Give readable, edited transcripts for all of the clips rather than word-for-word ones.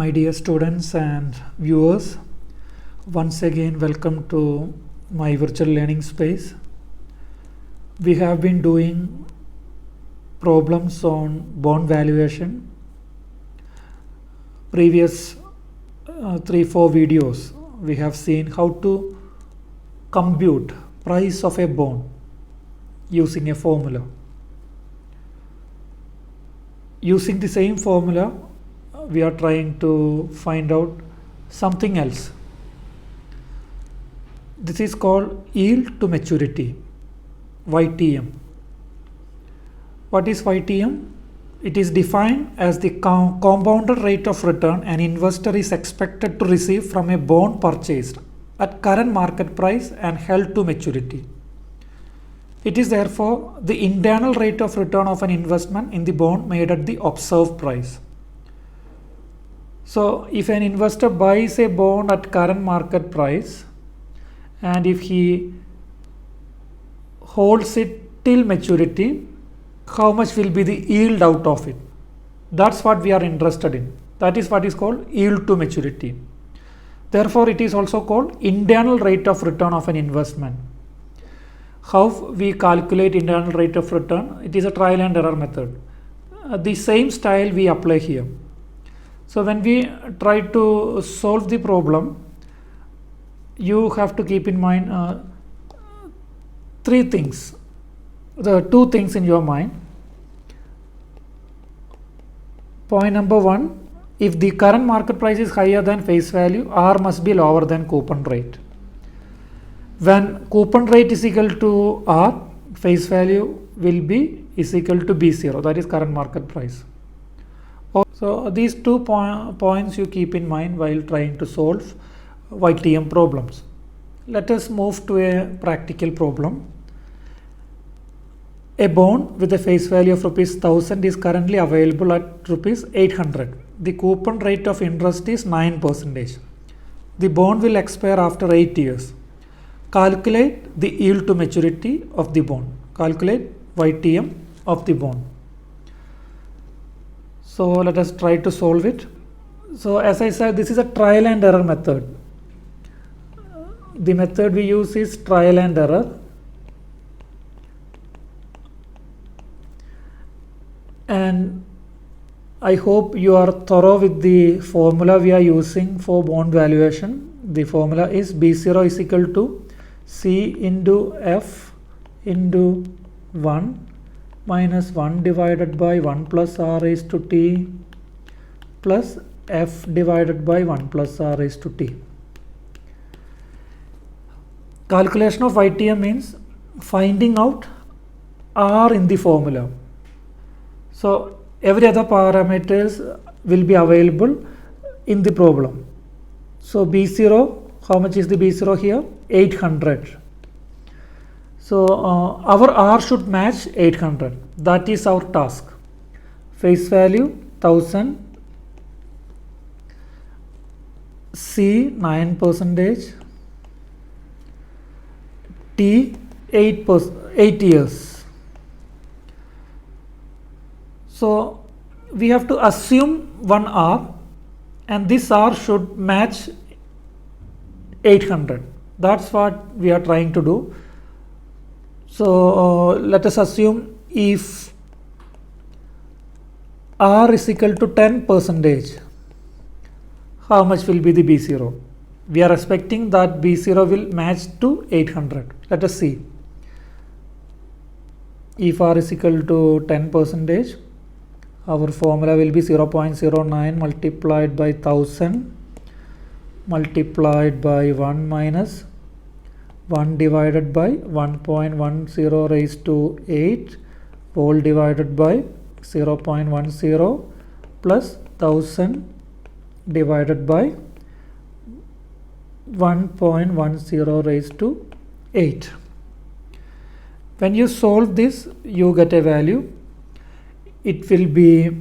My dear students and viewers, once again welcome to my virtual learning space. We have been doing problems on bond valuation. Previous 3-4 videos we have seen how to compute price of a bond using a formula. Using the same formula, we are trying to find out something else. This is called yield to maturity, YTM. What is YTM? It is defined as the compounded rate of return an investor is expected to receive from a bond purchased at current market price and held to maturity. It is therefore the internal rate of return of an investment in the bond made at the observed price. So if an investor buys a bond at current market price and if he holds it till maturity, how much will be the yield out of it? That's what we are interested in. That is what is called yield to maturity. Therefore, it is also called internal rate of return of an investment. How we calculate internal rate of return? It is a trial and error method. The same style we apply here. So when we try to solve the problem, you have to keep in mind two things in your mind. Point number one, if the current market price is higher than face value, R must be lower than coupon rate. When coupon rate is equal to R, face value will be is equal to B0, that is current market price. So these 2 points you keep in mind while trying to solve YTM problems. Let us move to a practical problem. A bond with a face value of rupees 1000 is currently available at rupees 800. The coupon rate of interest is 9%. The bond will expire after 8 years. Calculate the yield to maturity of the bond. Calculate YTM of the bond. So let us try to solve it. So as I said, this is a trial and error method. The method we use is trial and error. And I hope you are thorough with the formula we are using for bond valuation. The formula is B0 is equal to C into F into 1 minus 1 divided by 1 plus R raised to T plus F divided by 1 plus R raised to T. Calculation of YTM means finding out R in the formula. So every other parameters will be available in the problem. So B0, how much is the B0 here? 800. So our R should match 800. That is our task. Face value 1000, C 9%, T 8 years. So we have to assume one R and this R should match 800. That's what we are trying to do. So let us assume if R is equal to 10%, how much will be the B0? We are expecting that B0 will match to 800. Let us see. If R is equal to 10%, our formula will be 0.09 multiplied by 1000 multiplied by 1 minus 1 divided by 1.10 raised to 8 whole divided by 0.10 plus 1000 divided by 1.10 raised to 8. When you solve this, you get a value. It will be,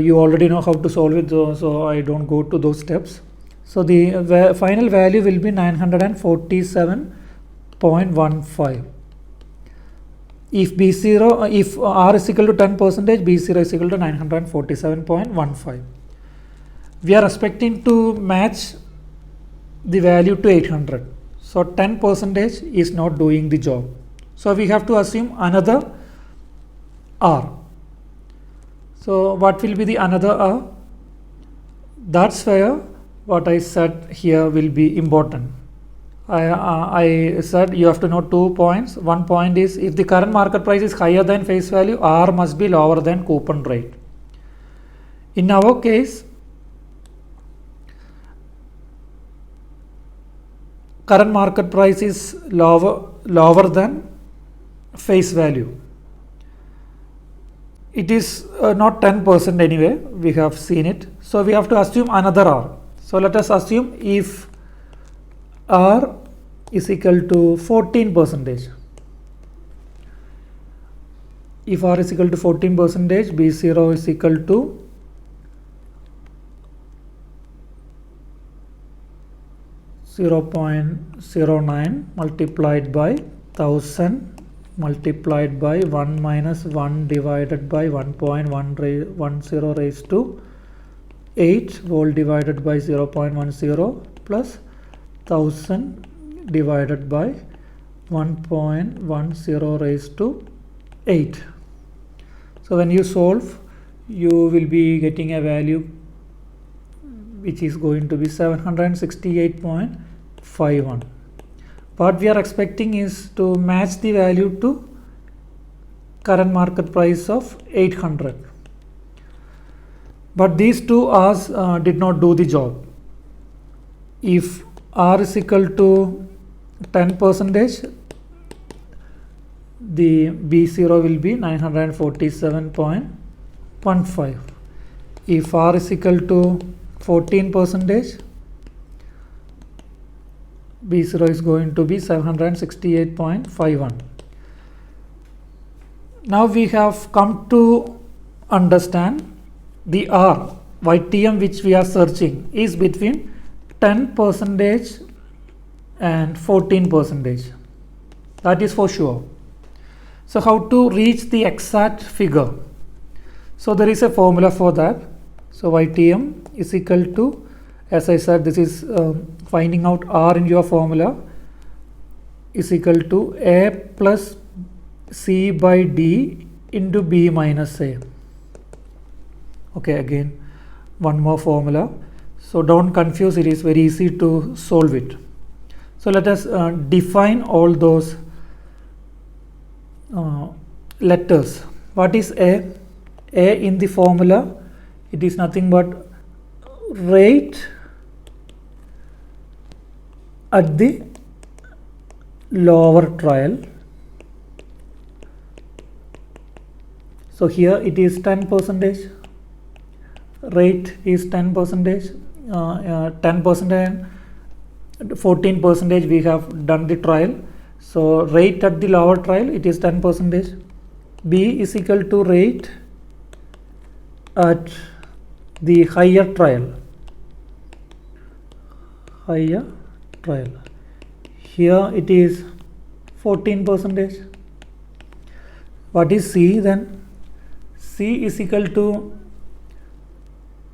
you already know how to solve it, so I don't go to those steps. So the final value will be 947.15. If B0, if R is equal to 10%, B0 is equal to 947.15. we are expecting to match the value to 800. So 10% is not doing the job. So we have to assume another R. So what will be the another R? That's where what I said here will be important. I said you have to know 2 points. One point is, if the current market price is higher than face value, R must be lower than coupon rate. In our case, current market price is lower than face value. It is not 10% anyway, we have seen it. So we have to assume another R. So let us assume if R is equal to 14%. If R is equal to 14%, B0 is equal to 0.09 multiplied by 1000 multiplied by 1 minus 1 divided by 1.10 raised to 8 whole divided by 0.10 plus 1000 divided by 1.10 raised to 8. So when you solve, you will be getting a value which is going to be 768.51. What we are expecting is to match the value to current market price of 800. But these two R's did not do the job. If R is equal to 10%, the B0 will be 947.15. If R is equal to 14%, B0 is going to be 768.51. Now we have come to understand the R, YTM, which we are searching is between 10% and 14%. That is for sure. So how to reach the exact figure? So there is a formula for that. So YTM is equal to, as I said, this is finding out R in your formula, is equal to A plus C by D into B minus A. Okay, again one more formula. So don't confuse, it is very easy to solve it. So let us define all those letters. What is A? A in the formula, it is nothing but rate at the lower trial. So here it is 10%, rate is 10%, 10% and 14% we have done the trial. So rate at the lower trial, it is 10%. B is equal to rate at the higher trial. Here it is 14%. What is C then? C is equal to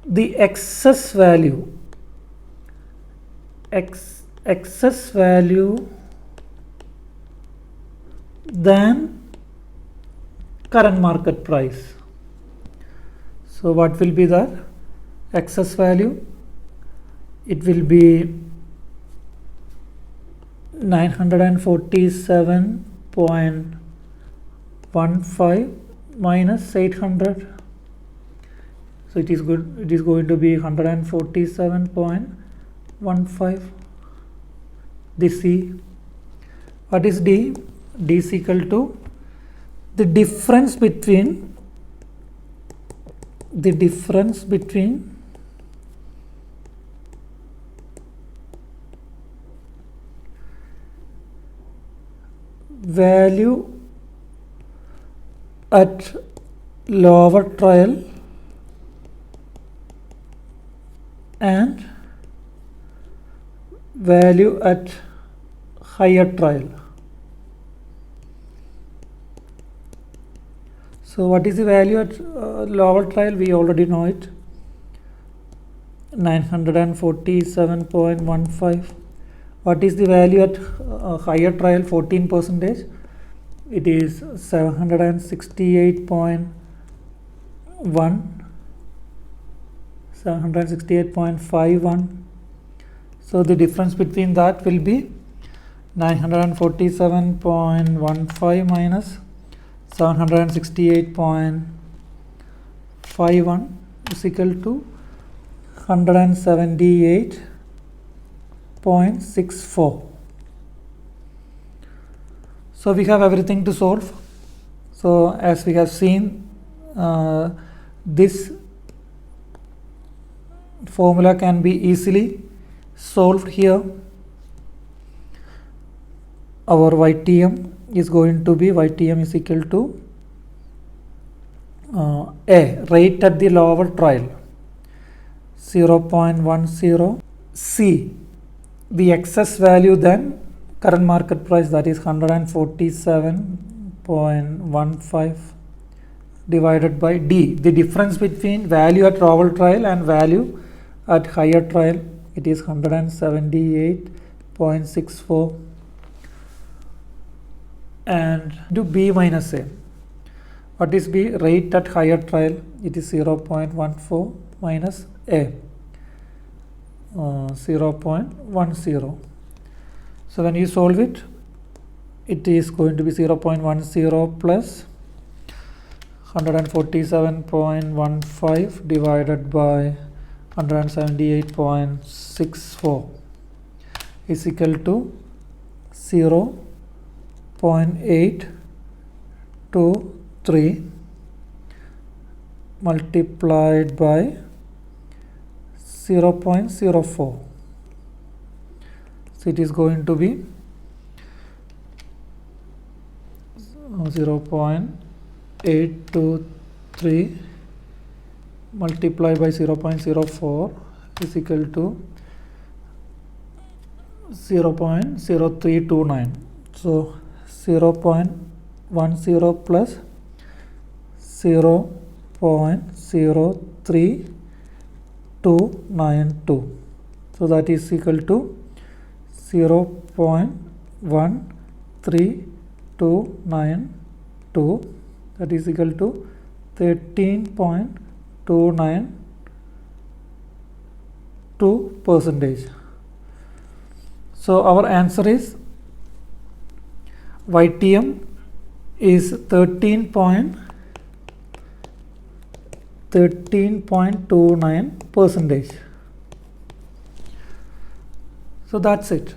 the excess value. Excess value than current market price. So what will be that excess value? It will be 947.15 minus 800. So it is going to be 147.15. This C. What is D? D is equal to the difference between value at lower trial and value at higher trial. So what is the value at lower trial? We already know it. 947.15. What is the value at higher trial? 14%. It is 768.1, 768.51. So the difference between that will be 947.15 minus 768.51 is equal to 178.64. So we have everything to solve. So as we have seen, this formula can be easily solved here. Our YTM is going to be, YTM is equal to A, rate at the lower trial, 0.10, C, the excess value than current market price, that is 147.15, divided by D, the difference between value at lower trial and value at higher trial, it is 178.64, and do B minus A. What is B? Rate at higher trial, it is 0.14 minus A, 0.10. So when you solve it, it is going to be 0.10 plus 147.15 divided by 178.64 is equal to 0.823 multiplied by 0.04. So it is going to be 0.823 multiplied by 0.04 is equal to 0.0329. So 0.10 plus 0.03292. So that is equal to 0.13292, that is equal to 13.292%. So our answer is YTM is 13.29%. So that's it.